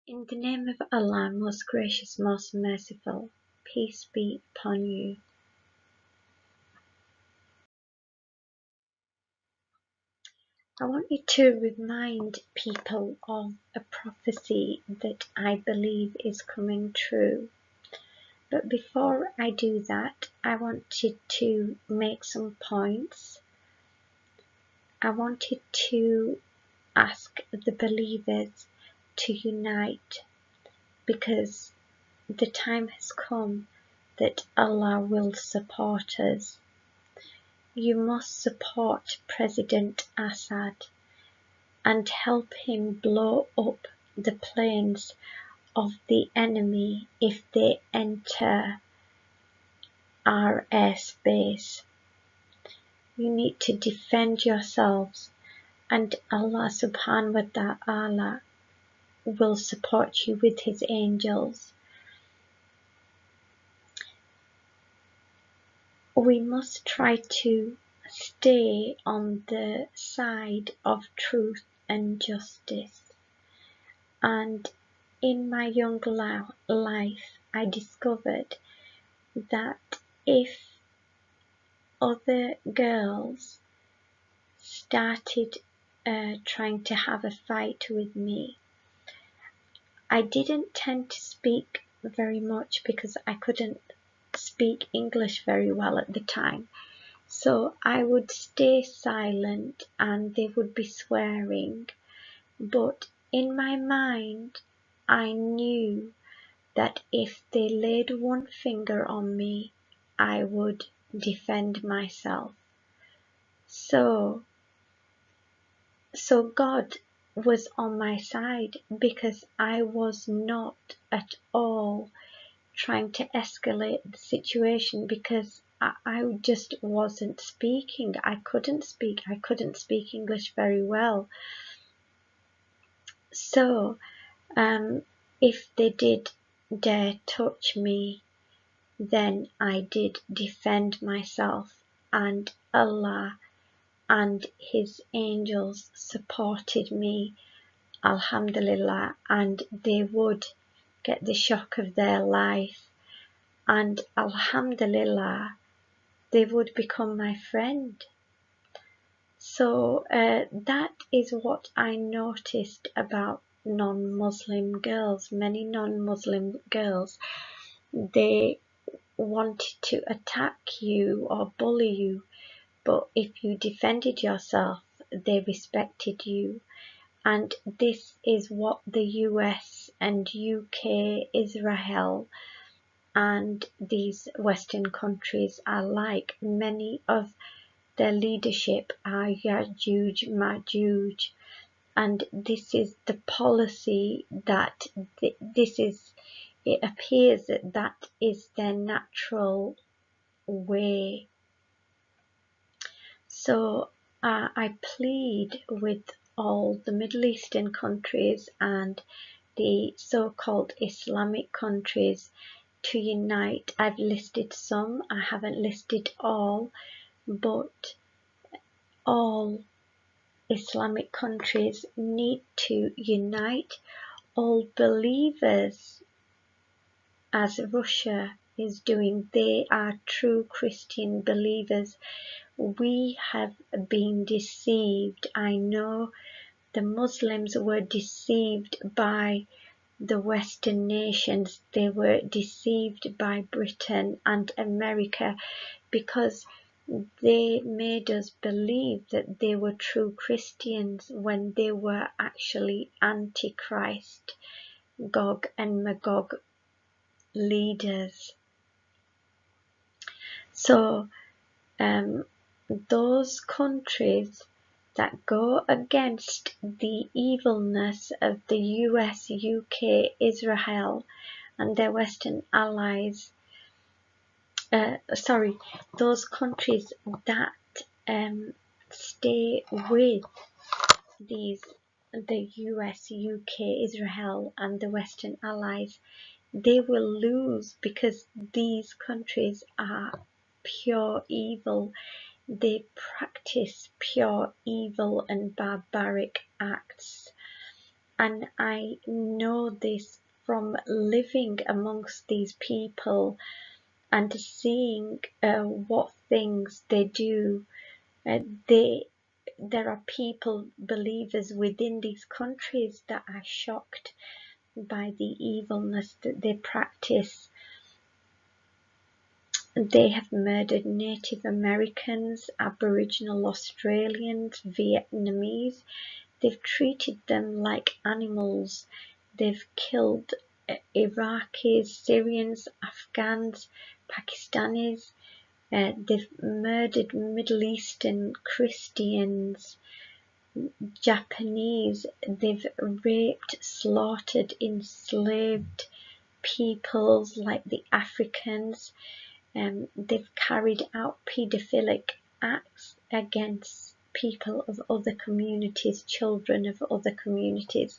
In the name of Allah, most gracious, most merciful, peace be upon you. I want you to remind people of a prophecy that I believe is coming true. But before I do that, I wanted to make some points. I wanted to ask the believers to unite, because the time has come that Allah will support us. You must support President Assad and help him blow up the planes of the enemy if they enter our airspace. You need to defend yourselves, and Allah subhanahu wa ta'ala will support you with his angels. We must try to stay on the side of truth and justice. And in my young life, I discovered that if other girls started trying to have a fight with me, I didn't tend to speak very much because I couldn't speak English very well at the time. So I would stay silent and they would be swearing. But in my mind, I knew that if they laid one finger on me, I would defend myself. So God was on my side, because I was not at all trying to escalate the situation, because I just wasn't speaking. I couldn't speak English very well. So if they did dare touch me, then I did defend myself, and Allah and his angels supported me, alhamdulillah, and they would get the shock of their life, and alhamdulillah, they would become my friend. So that is what I noticed about non-Muslim girls. Many non-Muslim girls, they wanted to attack you or bully you, but if you defended yourself, they respected you. And this is what the US and UK, Israel, and these Western countries are like. Many of their leadership are Yajuj, Majuj, and this is the policy that it appears that is their natural way. So I plead with all the Middle Eastern countries and the so-called Islamic countries to unite. I've listed some, I haven't listed all, but all Islamic countries need to unite. All believers, as Russia is doing, they are true Christian believers. We have been deceived. I know the Muslims were deceived by the Western nations. They were deceived by Britain and America, because they made us believe that they were true Christians when they were actually Antichrist, Gog and Magog leaders. So those countries that go against the evilness of the US, UK, Israel and their Western allies, those countries that stay with the US, UK, Israel and the Western allies, they will lose, because these countries are pure evil. They practice pure evil and barbaric acts. And I know this from living amongst these people and seeing what things they do. There are people, believers within these countries, that are shocked by the evilness that they practice. They have murdered Native Americans, Aboriginal Australians, Vietnamese. They've treated them like animals. They've killed Iraqis, Syrians, Afghans, Pakistanis. They've murdered Middle Eastern Christians, Japanese. They've raped, slaughtered, enslaved peoples like the Africans. They've carried out paedophilic acts against people of other communities, children of other communities.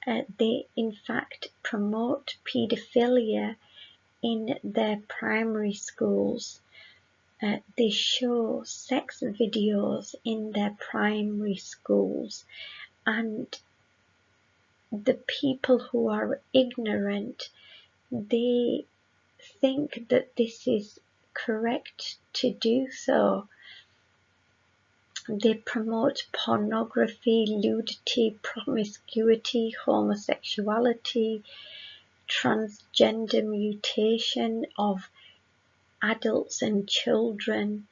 They in fact promote paedophilia in their primary schools. They show sex videos in their primary schools, and the people who are ignorant, they think that this is correct to do so. They promote pornography, nudity, promiscuity, homosexuality, transgender mutation of adults and children,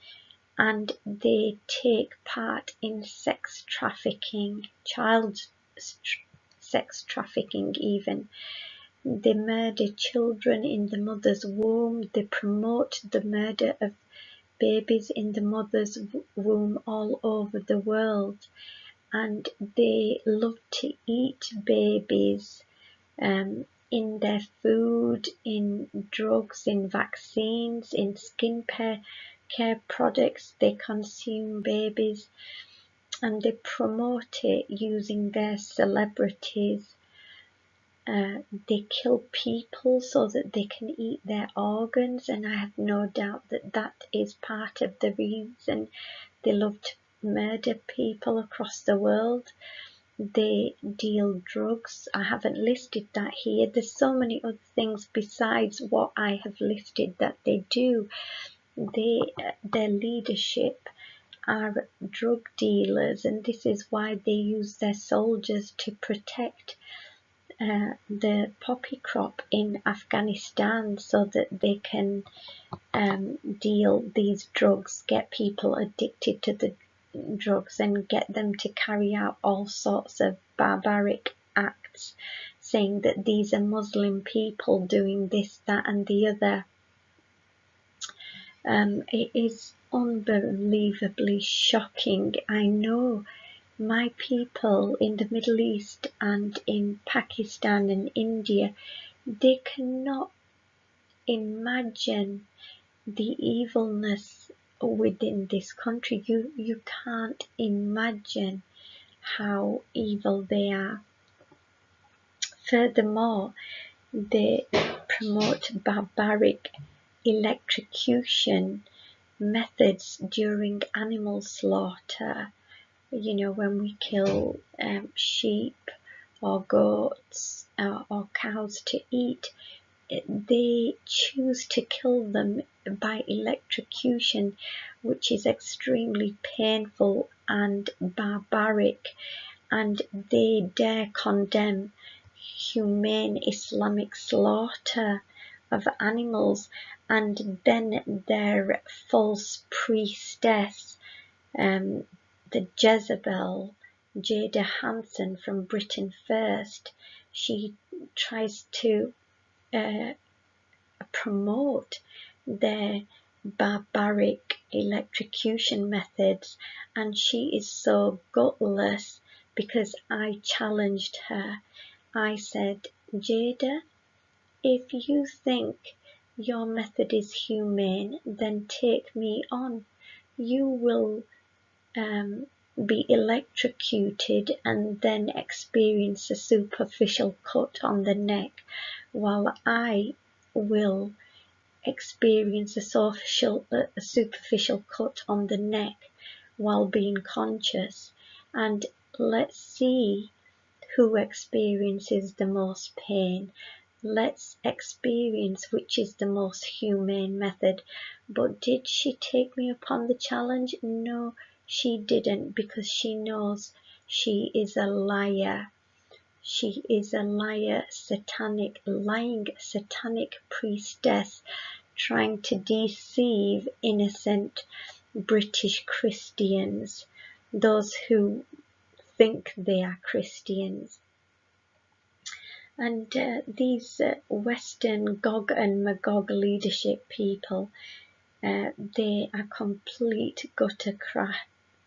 and they take part in sex trafficking, child sex trafficking even. They murder children in the mother's womb. They promote the murder of babies in the mother's womb all over the world. And they love to eat babies in their food, in drugs, in vaccines, in care products. They consume babies and they promote it using their celebrities. They kill people so that they can eat their organs, and I have no doubt that that is part of the reason they love to murder people across the world. They deal drugs. I haven't listed that here. There's so many other things besides what I have listed that they do. Their leadership are drug dealers, and this is why they use their soldiers to protect the poppy crop in Afghanistan so that they can deal these drugs, get people addicted to the drugs and get them to carry out all sorts of barbaric acts, saying that these are Muslim people doing this, that and the other. It is unbelievably shocking. I know my people in the Middle East and in Pakistan and India, they cannot imagine the evilness within this country. You can't imagine how evil they are. Furthermore, they promote barbaric electrocution methods during animal slaughter. You know, when we kill sheep or goats or cows to eat, they choose to kill them by electrocution, which is extremely painful and barbaric, and they dare condemn humane Islamic slaughter of animals. And then their false priestess, the Jezebel, Jada Hansen from Britain First, she tries to promote their barbaric electrocution methods, and she is so gutless because I challenged her. I said, Jada, if you think your method is humane, then take me on. You will be electrocuted and then experience a superficial cut on the neck, while I will experience a superficial cut on the neck while being conscious. And let's see who experiences the most pain. Let's experience which is the most humane method. But did she take me upon the challenge? No, she didn't, because she knows she is a liar. She is a liar, lying satanic priestess trying to deceive innocent British Christians, those who think they are Christians. And these Western Gog and Magog leadership people, they are complete gutter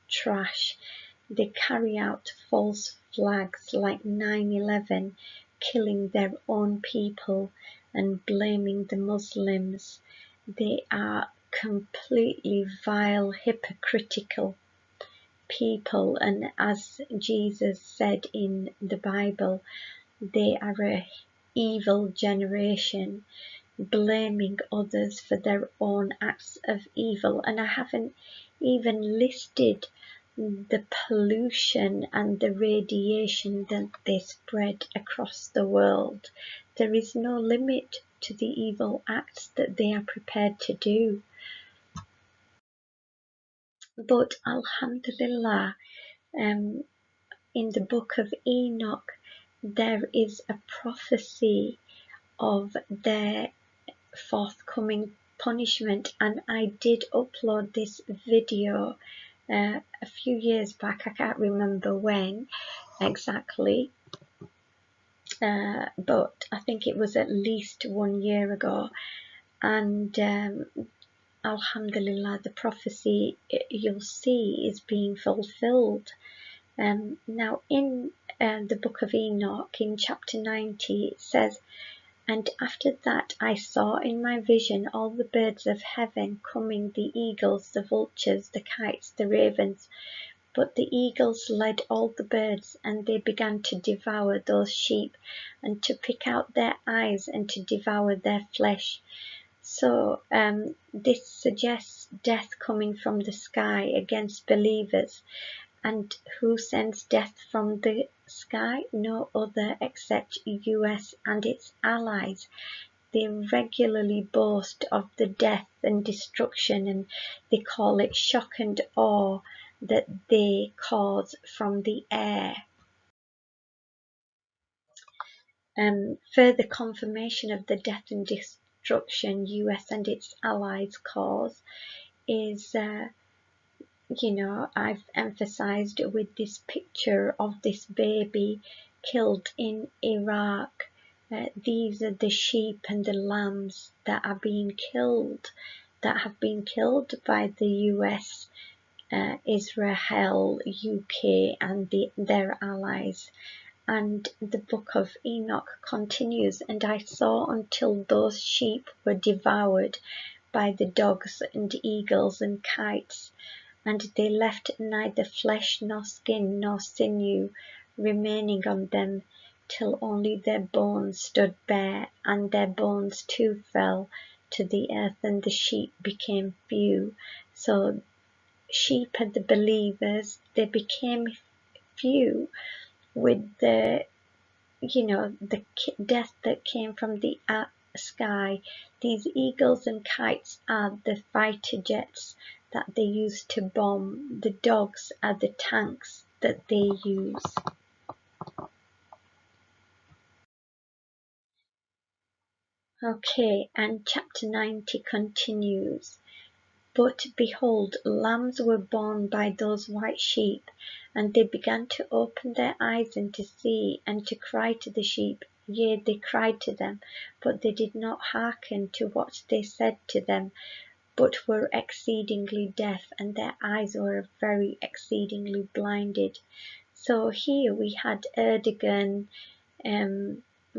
trash. They carry out false flags like 9/11, killing their own people and blaming the Muslims. They are completely vile, hypocritical people, and as Jesus said in the Bible, they are a evil generation, blaming others for their own acts of evil. And I haven't even listed the pollution and the radiation that they spread across the world. There is no limit to the evil acts that they are prepared to do. But Alhamdulillah, in the book of Enoch, there is a prophecy of their forthcoming punishment, and I did upload this video a few years back. I can't remember when exactly, but I think it was at least 1 year ago. And Alhamdulillah, the prophecy you'll see is being fulfilled. Now in the book of Enoch, in chapter 90, it says, "And after that I saw in my vision all the birds of heaven coming, the eagles, the vultures, the kites, the ravens. But the eagles led all the birds, and they began to devour those sheep, and to pick out their eyes, and to devour their flesh." So this suggests death coming from the sky against believers. And who sends death from the sky? No other except US and its allies. They regularly boast of the death and destruction, and they call it shock and awe that they cause from the air. Further confirmation of the death and destruction US and its allies cause is I've emphasized with this picture of this baby killed in Iraq. These are the sheep and the lambs that are being killed, that have been killed by the US, Israel, UK, and their allies. And the book of Enoch continues, "And I saw until those sheep were devoured by the dogs and eagles and kites, and they left neither flesh nor skin nor sinew remaining on them, till only their bones stood bare, and their bones too fell to the earth, and the sheep became few." So sheep are the believers. They became few with the death that came from the sky. These eagles and kites are the fighter jets that they use to bomb. The dogs are the tanks that they use. Okay, and chapter 90 continues. "But behold, lambs were born by those white sheep, and they began to open their eyes and to see, and to cry to the sheep. Yea, they cried to them, but they did not hearken to what they said to them, but were exceedingly deaf, and their eyes were very exceedingly blinded." So here we had Erdogan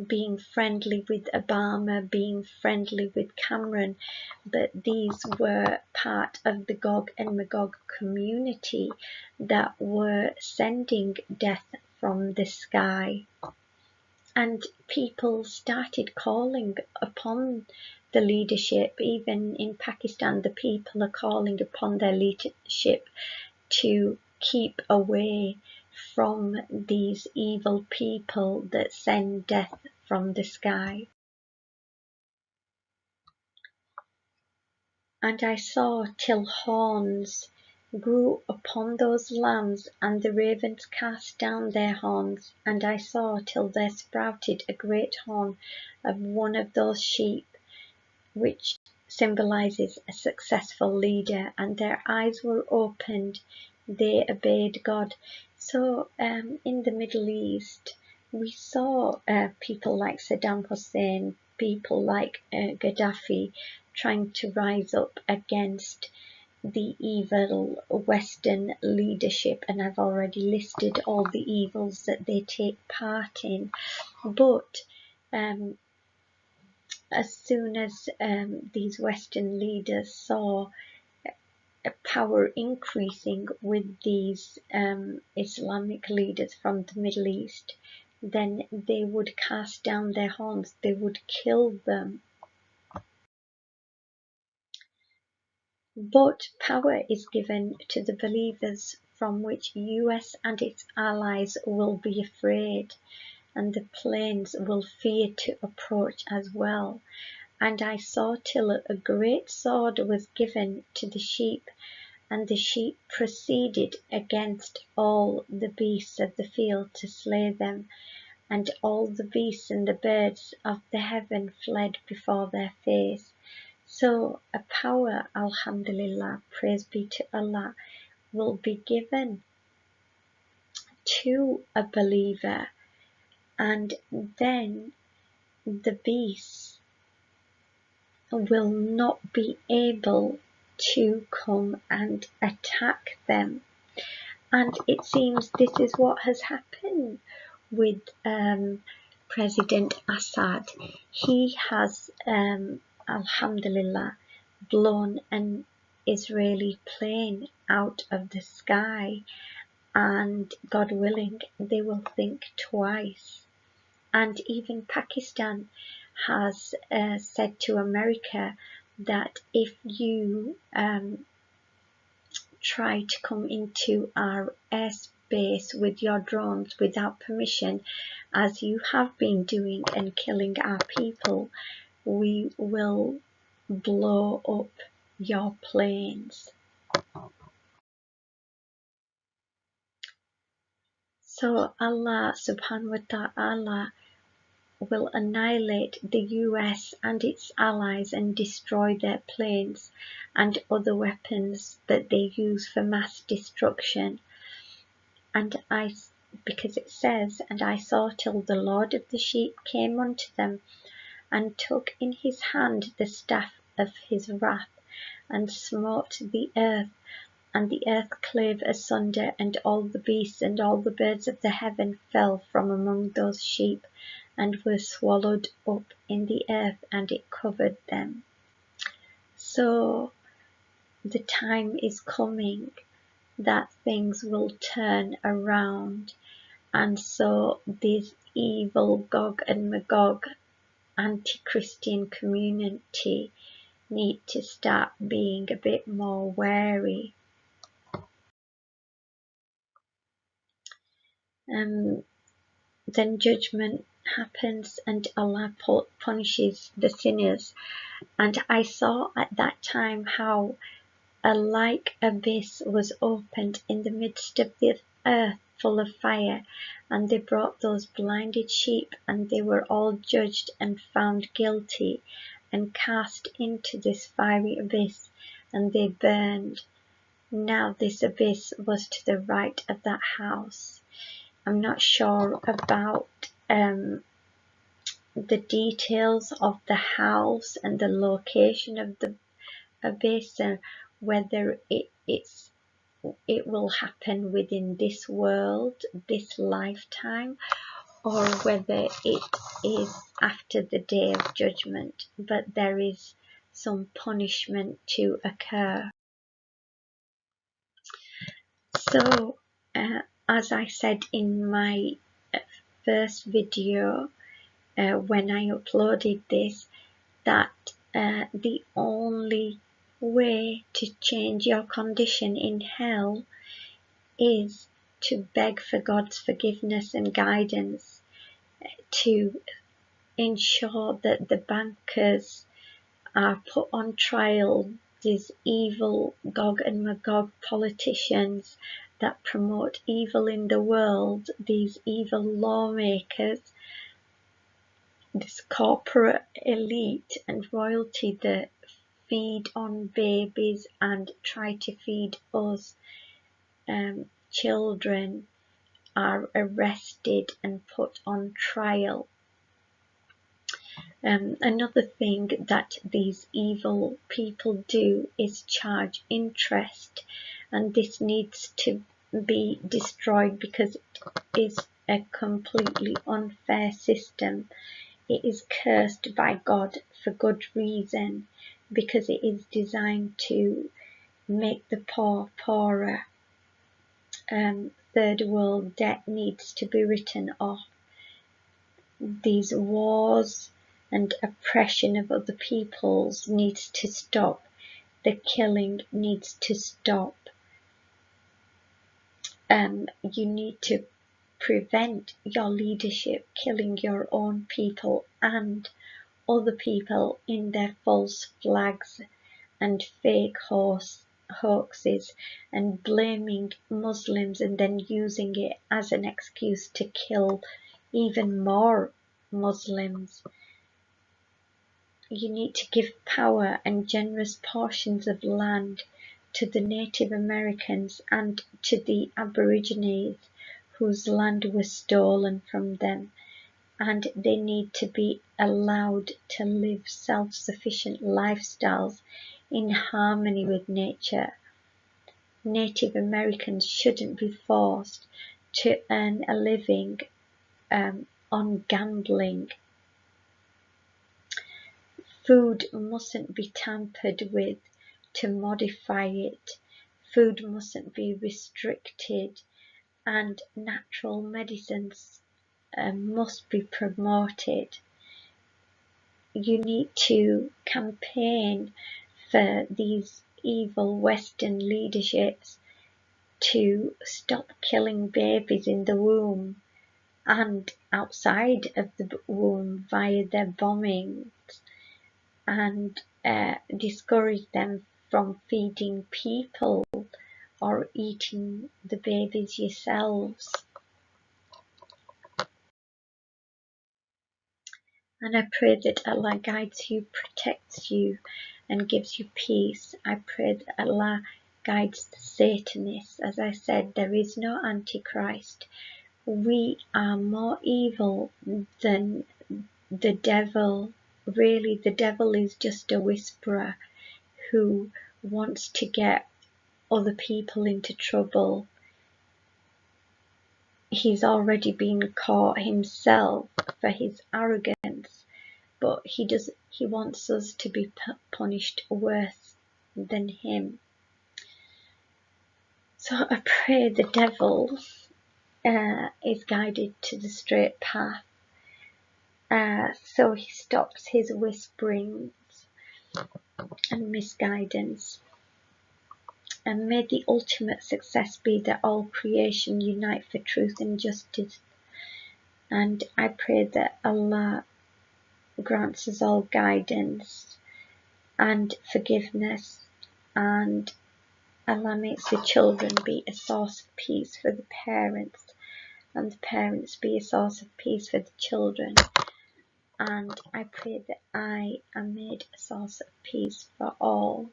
being friendly with Obama, being friendly with Cameron, but these were part of the Gog and Magog community that were sending death from the sky. And people started calling upon the leadership. Even in Pakistan, the people are calling upon their leadership to keep away from these evil people that send death from the sky. And I saw till horns grew upon those lands, and the ravens cast down their horns, and I saw till there sprouted a great horn of one of those sheep, which symbolizes a successful leader, and their eyes were opened, they obeyed God. So in the Middle East, we saw people like Saddam Hussein, people like Gaddafi trying to rise up against the evil Western leadership, and I've already listed all the evils that they take part in. But as soon as these Western leaders saw power increasing with these Islamic leaders from the Middle East, then they would cast down their horns, they would kill them. But power is given to the believers, from which US and its allies will be afraid, and the planes will fear to approach as well. And I saw till a great sword was given to the sheep, and the sheep proceeded against all the beasts of the field to slay them, and all the beasts and the birds of the heaven fled before their face. So a power, alhamdulillah, praise be to Allah, will be given to a believer, and then the beasts will not be able to come and attack them. And it seems this is what has happened with President Assad. He has, alhamdulillah, blown an Israeli plane out of the sky, and God willing, they will think twice. And even Pakistan has said to America that if you try to come into our airspace with your drones without permission, as you have been doing and killing our people, we will blow up your planes. So Allah subhanahu wa ta'ala will annihilate the US and its allies and destroy their planes and other weapons that they use for mass destruction. And because it says, and I saw till the Lord of the sheep came unto them, and took in his hand the staff of his wrath, and smote the earth, and the earth clave asunder, and all the beasts and all the birds of the heaven fell from among those sheep, and were swallowed up in the earth, and it covered them. So the time is coming that things will turn around, and so this evil Gog and Magog anti-Christian community need to start being a bit more wary. Then judgment happens, and Allah punishes the sinners. And I saw at that time how a like abyss was opened in the midst of the earth, full of fire, and they brought those blinded sheep, and they were all judged and found guilty, and cast into this fiery abyss, and they burned. Now this abyss was to the right of that house. I'm not sure about the details of the house and the location of the abyss, and whether it will happen within this world, this lifetime, or whether it is after the day of judgment, but there is some punishment to occur. So as I said in my first video when I uploaded this, that the only way to change your condition in hell is to beg for God's forgiveness and guidance, to ensure that the bankers are put on trial, these evil Gog and Magog politicians that promote evil in the world, these evil lawmakers, this corporate elite and royalty that feed on babies and try to feed us children, are arrested and put on trial. Another thing that these evil people do is charge interest, and this needs to be destroyed because it is a completely unfair system. It is cursed by God for good reason, because it is designed to make the poor poorer. Third world debt needs to be written off. These wars and oppression of other peoples needs to stop. The killing needs to stop. You need to prevent your leadership killing your own people and other people in their false flags and fake hoaxes, and blaming Muslims and then using it as an excuse to kill even more Muslims. You need to give power and generous portions of land to the Native Americans and to the Aborigines whose land was stolen from them, and they need to be allowed to live self-sufficient lifestyles in harmony with nature. Native Americans shouldn't be forced to earn a living on gambling. Food mustn't be tampered with to modify it. Food mustn't be restricted, and natural medicines must be promoted. You need to campaign for these evil Western leaderships to stop killing babies in the womb and outside of the womb via their bombings, and discourage them from feeding people or eating the babies yourselves. And I pray that Allah guides you, protects you, and gives you peace. I pray that Allah guides the Satanists. As I said, there is no Antichrist. We are more evil than the devil. Really, the devil is just a whisperer who wants to get other people into trouble. He's already been caught himself for his arrogance, but he wants us to be punished worse than him. So I pray the devil is guided to the straight path, so he stops his whisperings and misguidance. And may the ultimate success be that all creation unite for truth and justice. And I pray that Allah grants us all guidance and forgiveness, and Allah makes the children be a source of peace for the parents, and the parents be a source of peace for the children. And I pray that I am made a source of peace for all.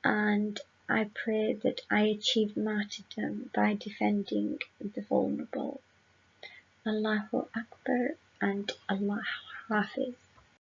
And I pray that I achieve martyrdom by defending the vulnerable. Allahu Akbar and Allah Hafiz.